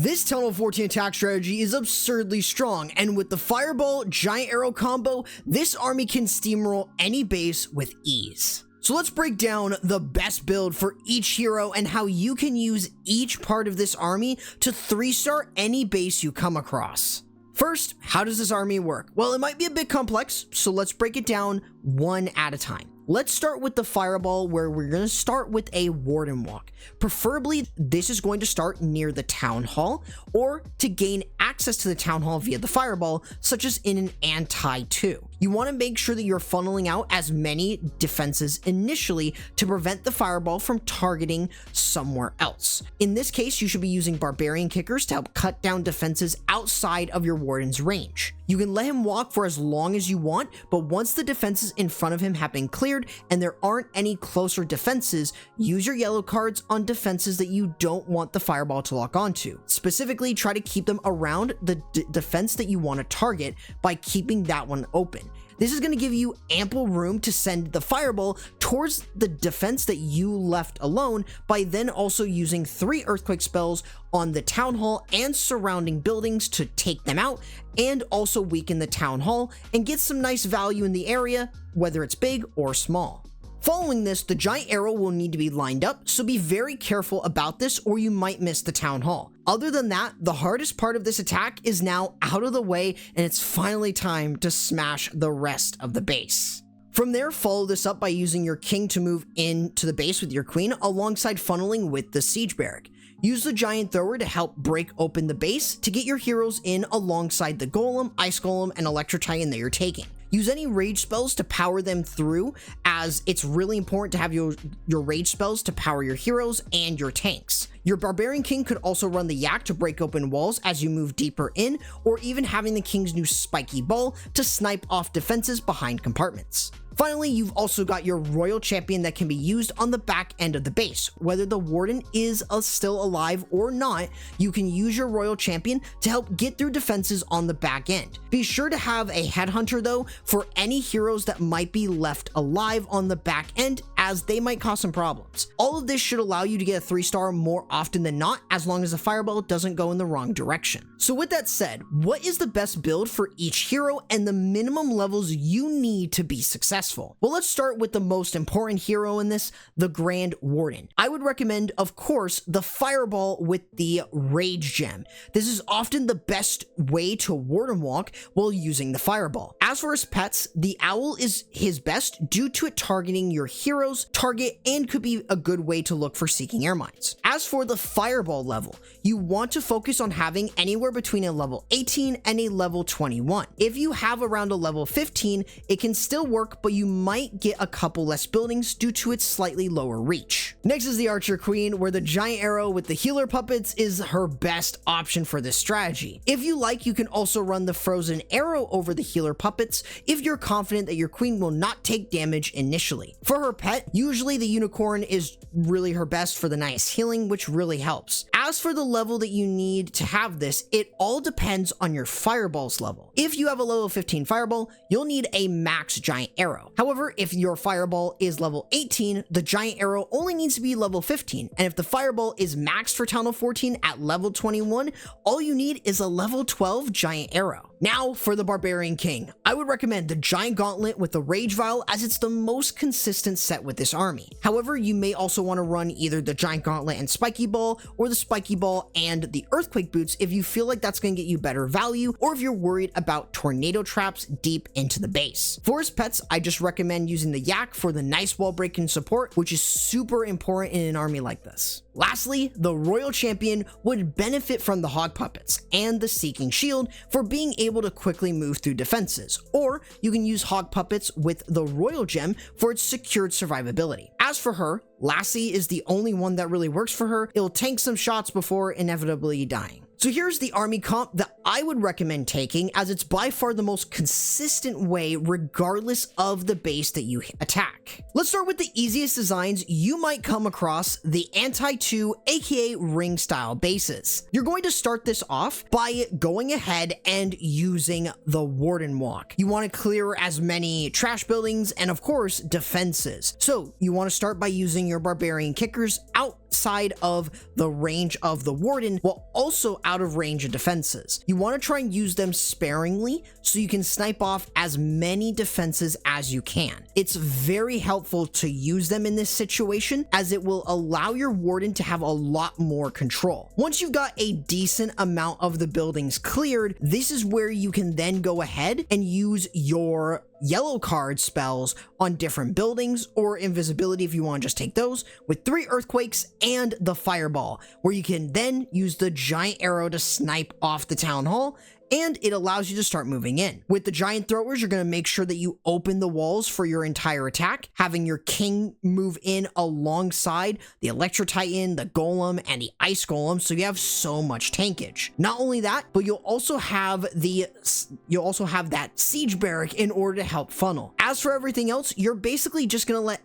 This Tunnel 14 attack strategy is absurdly strong, and with the Fireball Giant Arrow combo, this army can steamroll any base with ease. So let's break down the best build for each hero and how you can use each part of this army to 3-star any base you come across. First, how does this army work? Well, it might be a bit complex, so let's break it down one at a time. Let's start with the Fireball, where we're going to start with a Warden walk. Preferably, this is going to start near the Town Hall, or to gain access to the Town Hall via the Fireball, such as in an anti-2. You want to make sure that you're funneling out as many defenses initially to prevent the Fireball from targeting somewhere else. In this case, you should be using Barbarian kickers to help cut down defenses outside of your Warden's range. You can let him walk for as long as you want, but once the defenses in front of him have been cleared and there aren't any closer defenses, use your yellow cards on defenses that you don't want the Fireball to lock onto. Specifically, try to keep them around the defense that you want to target by keeping that one open. This is going to give you ample room to send the Fireball towards the defense that you left alone by then also using 3 Earthquake spells on the Town Hall and surrounding buildings to take them out and also weaken the Town Hall and get some nice value in the area, whether it's big or small. Following this, the Giant Arrow will need to be lined up, so be very careful about this or you might miss the Town Hall. Other than that, the hardest part of this attack is now out of the way and it's finally time to smash the rest of the base. From there, follow this up by using your king to move into the base with your queen alongside funneling with the siege barrack. Use the giant thrower to help break open the base to get your heroes in alongside the golem, ice golem, and electro titan that you're taking. Use any rage spells to power them through, as it's really important to have your rage spells to power your heroes and your tanks. Your Barbarian King could also run the yak to break open walls as you move deeper in, or even having the King's new spiky ball to snipe off defenses behind compartments. Finally, you've also got your Royal Champion that can be used on the back end of the base. Whether the Warden is still alive or not, you can use your Royal Champion to help get through defenses on the back end. Be sure to have a Headhunter though for any heroes that might be left alive on the back end, as they might cause some problems. All of this should allow you to get a 3-star more often than not, as long as the Fireball doesn't go in the wrong direction. So with that said, what is the best build for each hero and the minimum levels you need to be successful? Well, let's start with the most important hero in this, the Grand Warden. I would recommend, of course, the Fireball with the Rage Gem. This is often the best way to Warden walk while using the Fireball. As for his pets, the Owl is his best due to it targeting your hero's target and could be a good way to look for Seeking Air Mines. As for the Fireball level, you want to focus on having anywhere between a level 18 and a level 21. If you have around a level 15, it can still work, but you might get a couple less buildings due to its slightly lower reach. Next is the Archer Queen, where the Giant Arrow with the healer puppets is her best option for this strategy. If you like, you can also run the Frozen Arrow over the healer puppets if you're confident that your queen will not take damage initially. For her pet, usually the Unicorn is really her best for the nice healing, which really helps. As for the level that you need to have this, it all depends on your Fireball's level. If you have a level 15 Fireball, you'll need a max Giant Arrow. However, if your Fireball is level 18, the Giant Arrow only needs to be level 15, and if the Fireball is maxed for Tunnel 14 at level 21, all you need is a level 12 Giant Arrow. Now for the Barbarian King. I would recommend the Giant Gauntlet with the Rage Vial, as it's the most consistent set with this army. However, you may also want to run either the Giant Gauntlet and Spiky Ball, or the Spiky Ball and the Earthquake Boots if you feel like that's going to get you better value, or if you're worried about tornado traps deep into the base. For his pets, I just recommend using the Yak for the nice wall breaking support, which is super important in an army like this. Lastly, the Royal Champion would benefit from the Hog Puppets and the Seeking Shield for being able to quickly move through defenses, or you can use Hog Puppets with the Royal Gem for its secured survivability. As for her, Lassie is the only one that really works for her. It'll tank some shots before inevitably dying. So here's the army comp that I would recommend taking, as it's by far the most consistent way regardless of the base that you attack. Let's start with the easiest designs you might come across, the anti-2 aka ring style bases. You're going to start this off by going ahead and using the Warden walk. You want to clear as many trash buildings and of course defenses. So you want to start by using your Barbarian kickers out outside of the range of the Warden while also out of range of defenses. You want to try and use them sparingly so you can snipe off as many defenses as you can. It's very helpful to use them in this situation as it will allow your Warden to have a lot more control. Once you've got a decent amount of the buildings cleared, this is where you can then go ahead and use your yellow card spells on different buildings, or invisibility if you want to just take those, with 3 earthquakes and the fireball, where you can then use the giant arrow to snipe off the town hall, and it allows you to start moving in. With the giant throwers, you're going to make sure that you open the walls for your entire attack, having your king move in alongside the Electro Titan, the Golem, and the Ice Golem, so you have so much tankage. Not only that, but you'll also have that Siege Barrack in order to help funnel. As for everything else, you're basically just going to let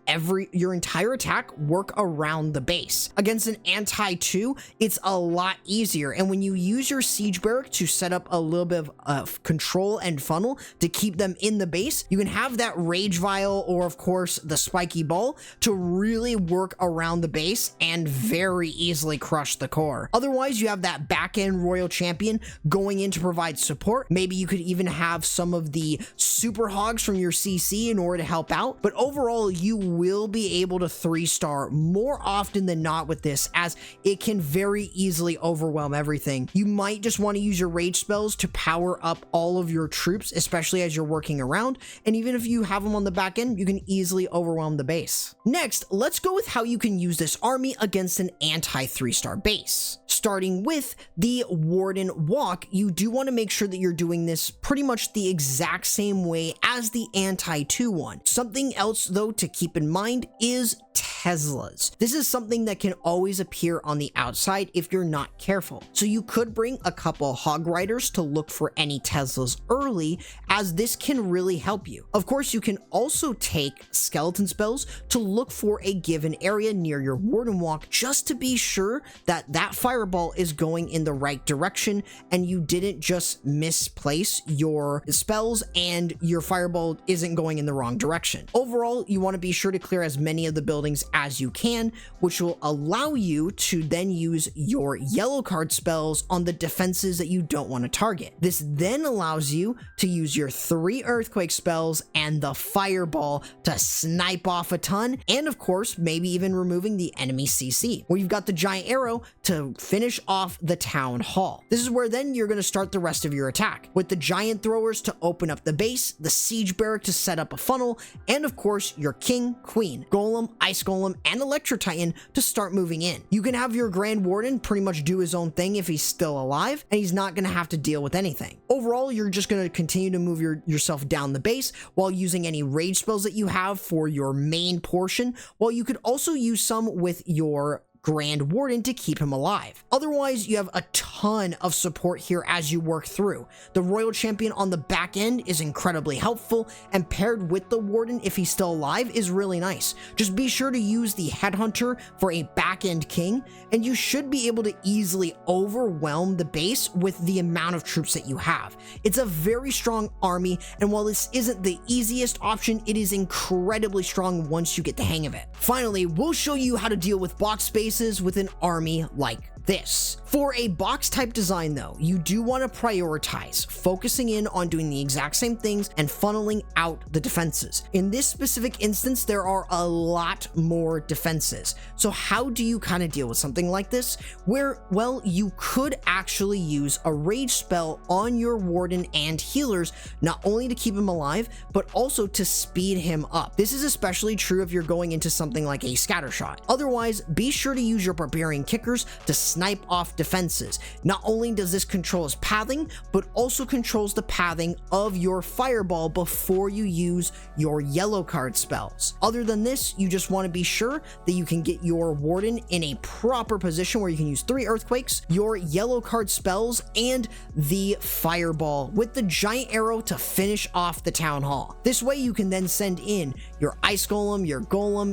your entire attack work around the base. Against an anti-2, it's a lot easier, and when you use your Siege Barrack to set up a little bit of control and funnel to keep them in the base, you can have that Rage Vial or of course the Spiky Ball to really work around the base and very easily crush the core. Otherwise, you have that back end Royal Champion going in to provide support. Maybe you could even have some of the Super Hogs from your CC in order to help out, but overall you will be able to 3-star more often than not with this, as it can very easily overwhelm everything. You might just want to use your rage spells to power up all of your troops, especially as you're working around, and even if you have them on the back end, you can easily overwhelm the base. Next, let's go with how you can use this army against an anti 3-star base. Starting with the Warden Walk, you do want to make sure that you're doing this pretty much the exact same way as the anti-2 one. Something else though to keep in mind is Teslas. This is something that can always appear on the outside if you're not careful. So you could bring a couple Hog Riders to look for any Teslas early, as this can really help you. Of course, you can also take skeleton spells to look for a given area near your Warden Walk, just to be sure that that fireball is going in the right direction and you didn't just misplace your spells and your fireball isn't going in the wrong direction. Overall, you want to be sure to clear as many of the buildings as you can, which will allow you to then use your yellow card spells on the defenses that you don't want to target. This then allows you to use your 3 earthquake spells and the fireball to snipe off a ton, and of course maybe even removing the enemy CC, where you've got the giant arrow to finish off the town hall. This is where then you're going to start the rest of your attack, with the giant throwers to open up the base, the siege barrack to set up a funnel, and of course your king, queen, golem, ice golem, and electro titan to start moving in. You can have your grand warden pretty much do his own thing if he's still alive, and he's not going to have to deal with anything. Overall, you're just going to continue to move yourself down the base while using any rage spells that you have for your main portion, while you could also use some with your Grand Warden to keep him alive. Otherwise, you have a ton of support here as you work through. The Royal Champion on the back end is incredibly helpful, and paired with the Warden, if he's still alive, is really nice. Just be sure to use the Headhunter for a back end king, and you should be able to easily overwhelm the base with the amount of troops that you have. It's a very strong army, and while this isn't the easiest option, it is incredibly strong once you get the hang of it. Finally, we'll show you how to deal with box space with an army like this. For a box type design though, you do want to prioritize focusing in on doing the exact same things and funneling out the defenses. In this specific instance, there are a lot more defenses. So how do you kind of deal with something like this? Where, well, you could actually use a rage spell on your warden and healers, not only to keep him alive, but also to speed him up. This is especially true if you're going into something like a scatter shot. Otherwise, be sure to use your barbarian kickers to snipe off defenses. Not only does this control his pathing, but also controls the pathing of your fireball before you use your yellow card spells. Other than this, you just want to be sure that you can get your warden in a proper position where you can use 3 earthquakes, your yellow card spells, and the fireball with the giant arrow to finish off the town hall. This way you can then send in your ice golem,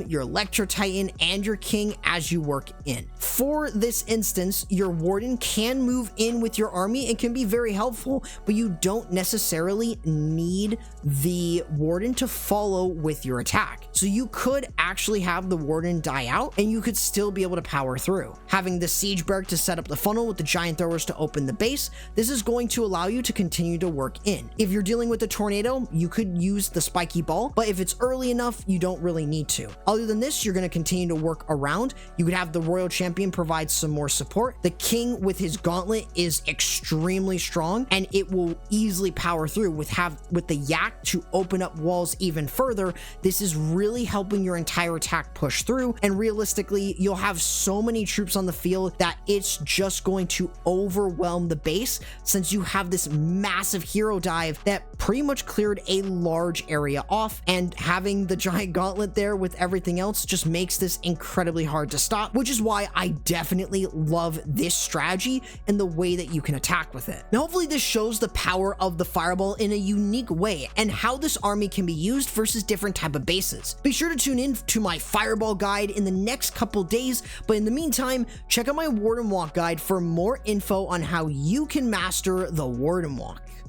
your electro titan, and your king as you work in. For this instance, instance, your Warden can move in with your army and can be very helpful, but you don't necessarily need the Warden to follow with your attack. So you could actually have the Warden die out and you could still be able to power through. Having the Siege Barrack to set up the funnel with the giant throwers to open the base, this is going to allow you to continue to work in. If you're dealing with a tornado, you could use the spiky ball, but if it's early enough, you don't really need to. Other than this, you're going to continue to work around. You could have the Royal Champion provide some more support. The King with his gauntlet is extremely strong and it will easily power through with the Yak to open up walls even further. This is really helping your entire attack push through, and realistically, you'll have so many troops on the field that it's just going to overwhelm the base, since you have this massive hero dive that pretty much cleared a large area off, and having the giant gauntlet there with everything else just makes this incredibly hard to stop, which is why I definitely love this strategy and the way that you can attack with it. Now, hopefully this shows the power of the fireball in a unique way and how this army can be used versus different type of bases. Be sure to tune in to my fireball guide in the next couple days, but in the meantime, check out my Warden Walk guide for more info on how you can master the Warden Walk.